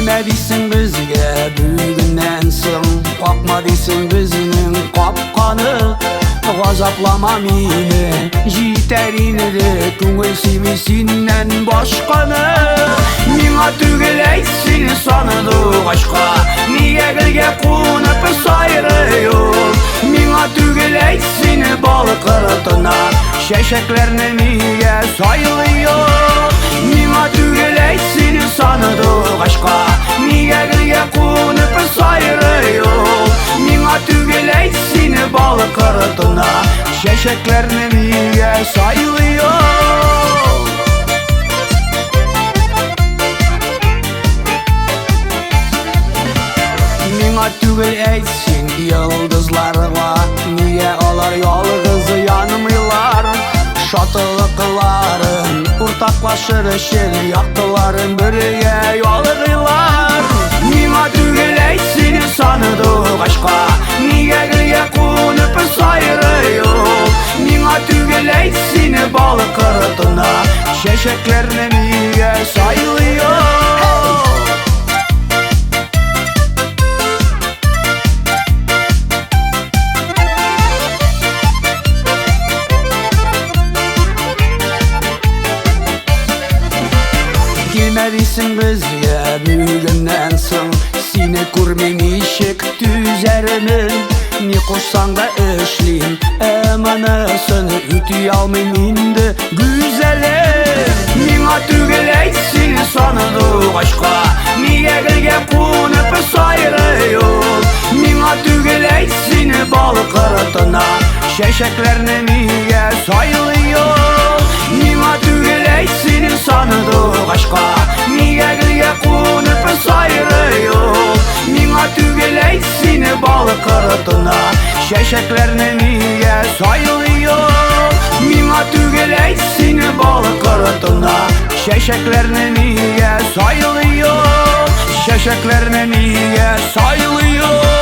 Nime deysin bizge bugünden so'ng, qoqma deysin bizning qopqoni. G'azablama meni jiterini ko'ngil sevisinden boshqani. Menga tugul aytsin sonidi aşqa, niye gilga qo'nib sayrayur. Menga tugul aytsin baliq ırtına, şeşeklerini niye saylıyor. Menga tugul aytsin sonidi aşqa, niye gilga qo'nib sayrayur. Menga tugul aytsin baliq ırtına, şeşeklerini niye saylıyor. Menga tugul aytsin yıldızlarga, niye olar yolg'iz yanmaylar. Şatılıkların ortaklaşır şir yaktıların birge yolg'ilar. Menga tugul aytsin sonidi aşqa, niye gilga qo'nib sayrayur. Menga tugul aytsin baliq ırtına, şeşeklerini niye saylıyor. Nime deysin bizge bugünden so'ng, seni ko'rmay eshik tüzerimin. Ne qo'shsang da ishlayim, amanasini o'tiy olmayman endi güzelim. Menga tugul aytsin sonidi aşqa, niye gilga qo'nib sayrayur. Menga tugul aytsin baliq ırtına, şeşeklerini niye saylıyor. Menga tugul aytsin sonidi aşqa, niye gilga qo'nib sayrayur. Menga tugul aytsin baliq ırtına, şeşeklerini niye saylıyor. Menga tugul aytsin baliq ırtına, şeşeklerini niye saylıyor. Şeşeklerini niye saylıyor.